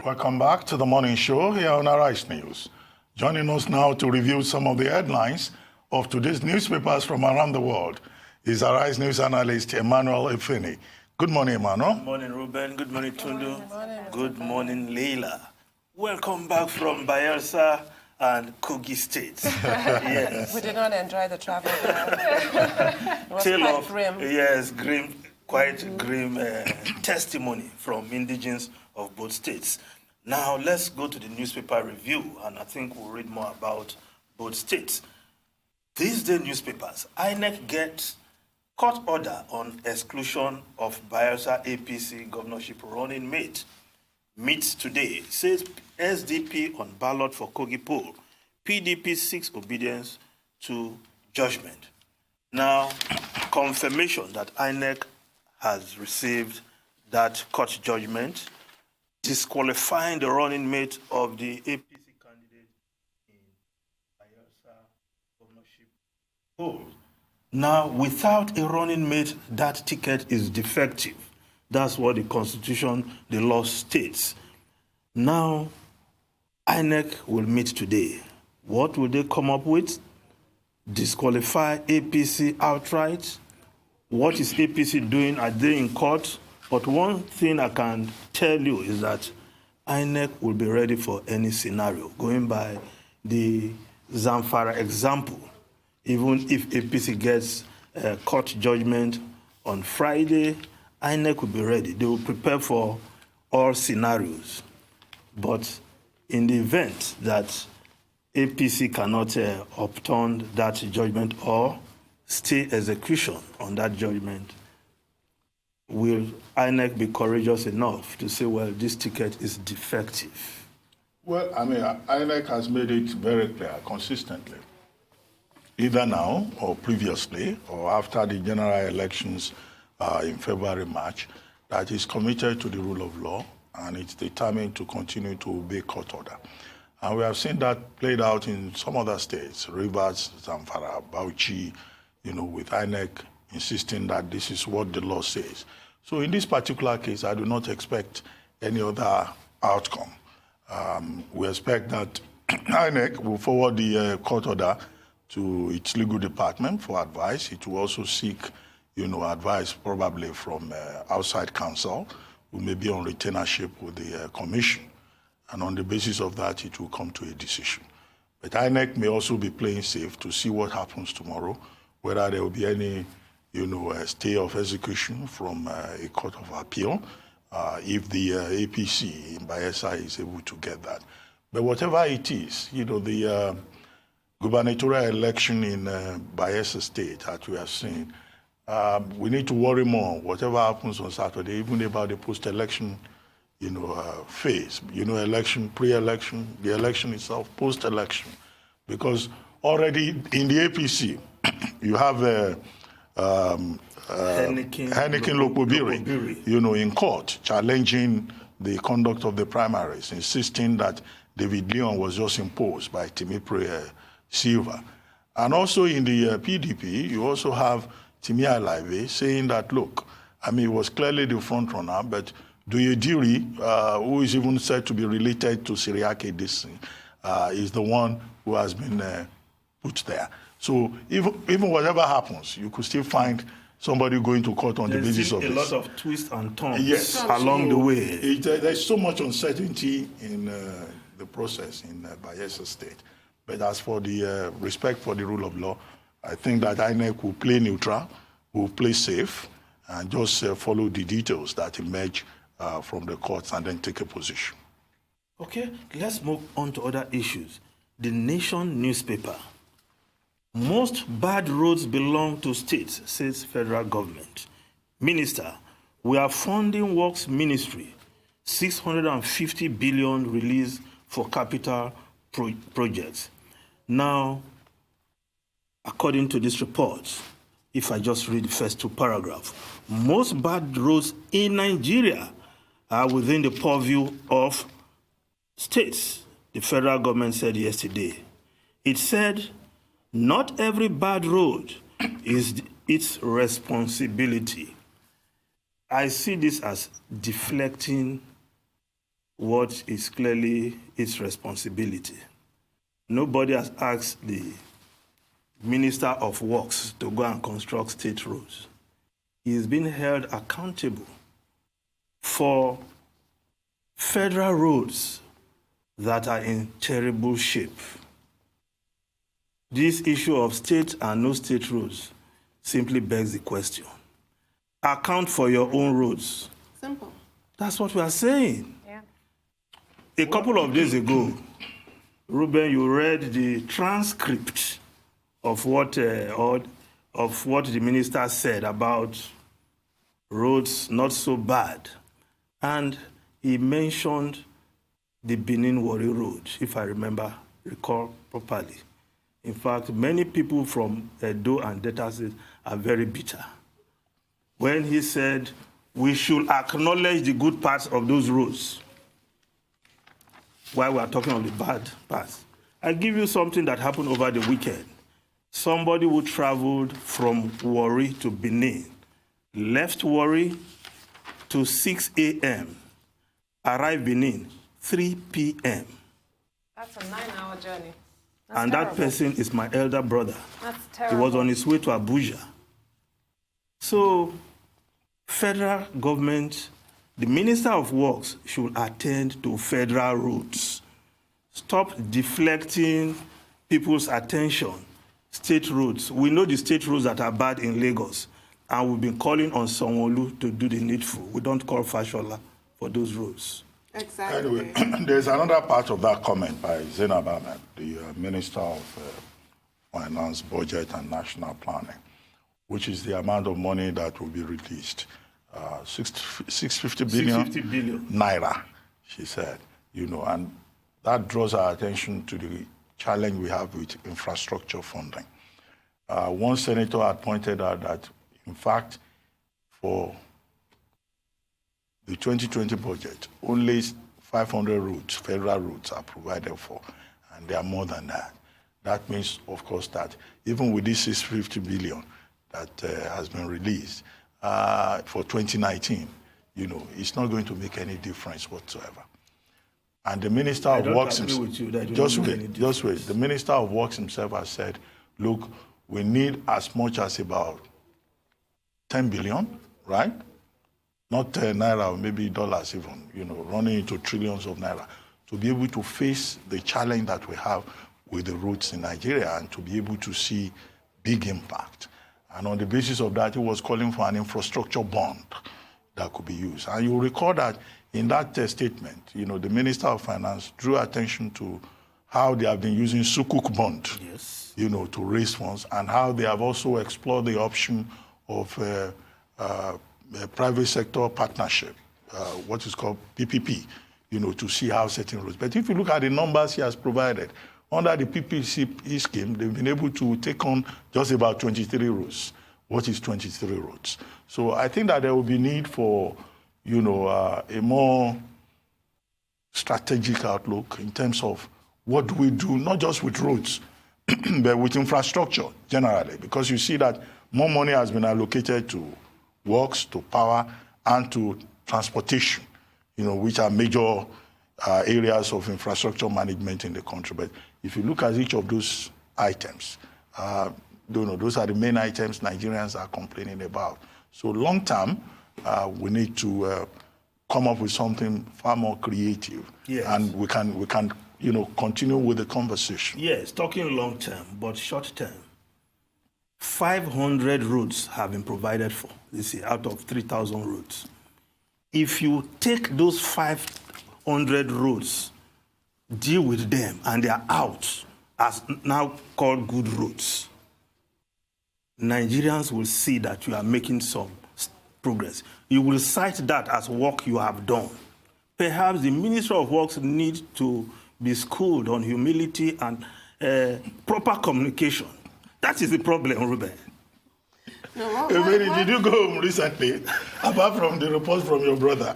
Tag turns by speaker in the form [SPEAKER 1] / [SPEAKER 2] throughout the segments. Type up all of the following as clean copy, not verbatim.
[SPEAKER 1] Welcome back to the morning show here on Arise News. Joining us now to review some of the headlines of today's newspapers from around the world is Arise News analyst Emmanuel Efeni. Good morning, Emmanuel.
[SPEAKER 2] Good morning, Ruben. Good morning, Tundu. Good morning, Leila. Welcome back from Bayelsa and Kogi State.
[SPEAKER 3] Yes. We did not enjoy the travel there. It was quite grim.
[SPEAKER 2] Yes, grim, quite grim testimony from indigents of both states. Now, let's go to the newspaper review, and I think we'll read more about both states. These day newspapers, INEC gets court order on exclusion of Bayelsa APC governorship running mate. Meets today, says SDP on ballot for Kogi poll. PDP seeks obedience to judgment. Now, confirmation that INEC has received that court judgment disqualifying the running mate of the APC candidate in Bayelsa governorship poll. Now, without a running mate, that ticket is defective. That's what the Constitution, the law states. Now, INEC will meet today. What will they come up with? Disqualify APC outright? What is APC doing? Are they in court? But one thing I can tell you is that INEC will be ready for any scenario. Going by the Zamfara example, even if APC gets a court judgment on Friday, INEC will be ready. They will prepare for all scenarios. But in the event that APC cannot upturn that judgment or stay execution on that judgment, will INEC be courageous enough to say, well, this ticket is defective?
[SPEAKER 1] Well, I mean, INEC has made it very clear consistently, either now or previously or after the general elections in February, March, that is committed to the rule of law and it's determined to continue to obey court order. And we have seen that played out in some other states, Rivers, Zamfara, Bauchi, with INEC insisting that this is what the law says. So in this particular case, I do not expect any other outcome. We expect that INEC will forward the court order to its legal department for advice. It will also seek advice probably from outside counsel who may be on retainership with the commission. And on the basis of that, it will come to a decision. But INEC may also be playing safe to see what happens tomorrow, whether there will be any, a stay of execution from a court of appeal, if the APC in Bayelsa is able to get that. But whatever it is, the gubernatorial election in Bayelsa State that we are seeing, we need to worry more, whatever happens on Saturday, even about the post-election, phase, election, pre-election, the election itself, post-election. Because already in the APC, you have
[SPEAKER 2] Henneken
[SPEAKER 1] Lokobiri, in court, challenging the conduct of the primaries, insisting that David Leon was just imposed by Timipre Silva. And also in the PDP, you also have Timi Alaive saying that, look, he was clearly the front runner, but Duyediri, who is even said to be related to Siriake Dixon, is the one who has been put there. So even whatever happens, you could still find somebody going to court on the basis of this.
[SPEAKER 2] There's a lot of twists and turns along the way.
[SPEAKER 1] There's so much uncertainty in the process in Bayelsa State. But as for the respect for the rule of law, I think that INEC will play neutral, will play safe, and just follow the details that emerge from the courts and then take a position.
[SPEAKER 2] Okay, let's move on to other issues. The Nation newspaper. Most bad roads belong to states, says federal government. Minister, we are funding Works Ministry, 650 billion released for capital projects. Now, according to this report, if I just read the first two paragraphs, most bad roads in Nigeria are within the purview of states, the federal government said yesterday. It said, not every bad road is its responsibility. I see this as deflecting what is clearly its responsibility. Nobody has asked the Minister of Works to go and construct state roads. He is being held accountable for federal roads that are in terrible shape. This issue of state and no state roads simply begs the question. Account for your own roads.
[SPEAKER 3] Simple.
[SPEAKER 2] That's what we are saying.
[SPEAKER 3] Yeah.
[SPEAKER 2] A couple of days ago, Ruben, you read the transcript of what the minister said about roads not so bad. And he mentioned the Benin-Warri Road, if I recall properly. In fact, many people from Edo and Delta State are very bitter. When he said, we should acknowledge the good parts of those roads while we are talking of the bad parts. I'll give you something that happened over the weekend. Somebody who traveled from Warri to Benin, left Warri to 6 a.m., arrived Benin 3 p.m.
[SPEAKER 3] That's a 9-hour journey.
[SPEAKER 2] And that person is my elder brother.
[SPEAKER 3] That's terrible.
[SPEAKER 2] He was on his way to Abuja. So, federal government, the Minister of Works should attend to federal roads. Stop deflecting people's attention. State roads. We know the state roads that are bad in Lagos, and we've been calling on Sanwo-Olu to do the needful. We don't call Fashola for those roads.
[SPEAKER 3] Exactly.
[SPEAKER 1] Anyway, there's another part of that comment by Zainab Ahmed, the Minister of Finance, Budget and National Planning, which is the amount of money that will be released. 650 billion naira, she said, and that draws our attention to the challenge we have with infrastructure funding. One senator had pointed out that, in fact, for the 2020 budget, only 500 routes, federal routes, are provided for, and there are more than that. That means, of course, that even with this 650 billion that has been released for 2019, it's not going to make any difference whatsoever. And the Minister of Works himself, just wait. The Minister of Works himself has said, look, we need as much as about 10 billion, right? Not naira, or maybe dollars even, running into trillions of naira, to be able to face the challenge that we have with the roads in Nigeria and to be able to see big impact. And on the basis of that, he was calling for an infrastructure bond that could be used. And you recall that in that statement, the Minister of Finance drew attention to how they have been using Sukuk bond,
[SPEAKER 2] yes,
[SPEAKER 1] to raise funds, and how they have also explored the option of a private sector partnership, what is called PPP, to see how certain roads. But if you look at the numbers he has provided, under the PPP scheme, they've been able to take on just about 23 roads. What is 23 roads? So I think that there will be need for, a more strategic outlook in terms of what do we do, not just with roads, but with infrastructure generally, because you see that more money has been allocated to works, to power, and to transportation, which are major areas of infrastructure management in the country. But if you look at each of those items, those are the main items Nigerians are complaining about. So long term, we need to come up with something far more creative,
[SPEAKER 2] yes,
[SPEAKER 1] and we can continue with the conversation.
[SPEAKER 2] Yes, talking long term, but short term. 500 roads have been provided for this year out of 3,000 roads. If you take those 500 roads, deal with them, and they are out as now called good roads, Nigerians will see that you are making some progress. You will cite that as work you have done. Perhaps the Minister of Works needs to be schooled on humility and proper communication. That is the problem, Ruben.
[SPEAKER 1] Did you go home recently? Apart from the reports from your brother,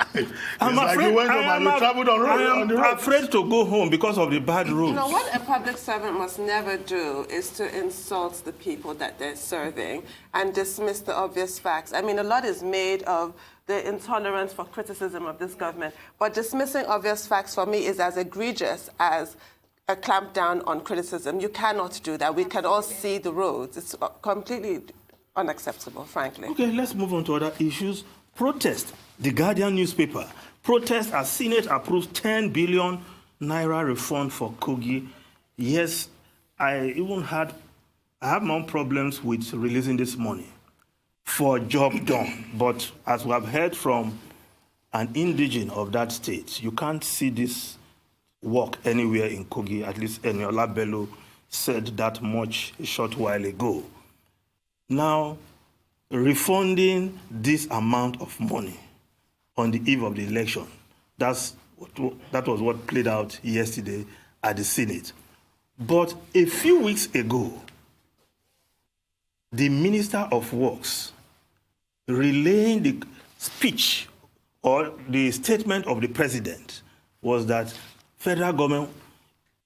[SPEAKER 2] I'm afraid,
[SPEAKER 1] you went home and you traveled on the road.
[SPEAKER 2] I'm afraid to go home because of the bad roads.
[SPEAKER 3] No, what a public servant must never do is to insult the people that they're serving and dismiss the obvious facts. I mean, a lot is made of the intolerance for criticism of this government, but dismissing obvious facts for me is as egregious as a clampdown on criticism. You cannot do that. We can all see the roads. It's completely unacceptable, frankly.
[SPEAKER 2] Okay, let's move on to other issues. Protest. The Guardian newspaper. Protest as Senate approves 10 billion naira refund for Kogi. Yes, I have my own problems with releasing this money for a job done. But as we have heard from an indigene of that state, you can't see this work anywhere in Kogi. At least Eniola Bello said that much a short while ago. Now, refunding this amount of money on the eve of the election, that was what played out yesterday at the Senate. But a few weeks ago, the Minister of Works relaying the speech or the statement of the president was that federal government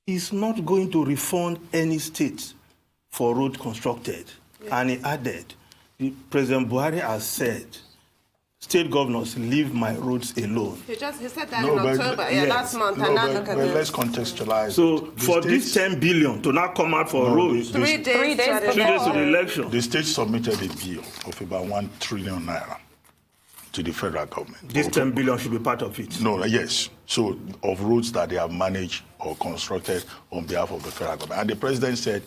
[SPEAKER 2] is not going to refund any state for road constructed. And he added, President Buhari has said, state governors, leave my roads alone.
[SPEAKER 3] He said that in October, last month, and now look at this.
[SPEAKER 1] Let's contextualize.
[SPEAKER 2] So for this 10 billion to not come out for roads,
[SPEAKER 3] 3 days
[SPEAKER 2] to the election.
[SPEAKER 1] The state submitted a bill of about 1 trillion naira to the federal government.
[SPEAKER 2] This 10 billion should be part of it.
[SPEAKER 1] No, yes. So of roads that they have managed or constructed on behalf of the federal government. And the president said,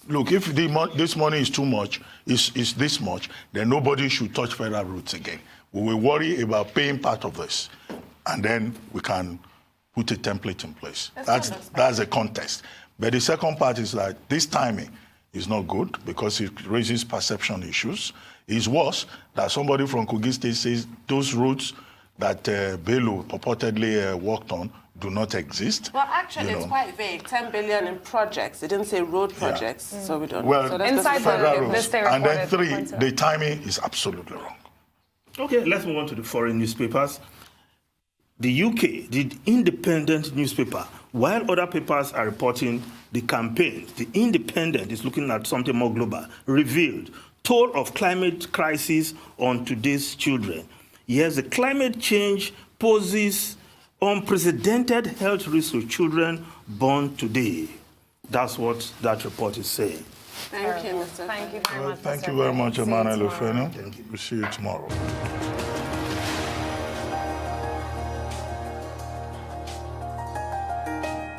[SPEAKER 1] look, if this money is too much, is this much, then nobody should touch federal roads again. We will worry about paying part of this, and then we can put a template in place. That's a context. But the second part is that this timing is not good because it raises perception issues. It's worse that somebody from Kogi State says those roads that Bello purportedly worked on do not exist.
[SPEAKER 3] Well, actually, it's quite vague. 10 billion in projects. It didn't say road projects, so we don't know.
[SPEAKER 1] Well,
[SPEAKER 3] so
[SPEAKER 4] inside the list they
[SPEAKER 1] and then
[SPEAKER 4] reported
[SPEAKER 1] 3, the timing is absolutely wrong.
[SPEAKER 2] Okay, let's move on to the foreign newspapers. The UK, the Independent newspaper, while other papers are reporting the campaign, the Independent is looking at something more global, revealed toll of climate crisis on today's children. Yes, the climate change poses unprecedented health risks to children born today. That's what that report is saying.
[SPEAKER 3] Thank you, Mr.
[SPEAKER 4] Thank you very much.
[SPEAKER 1] Thank you very much, Emmanuel Efeni. We'll see you tomorrow.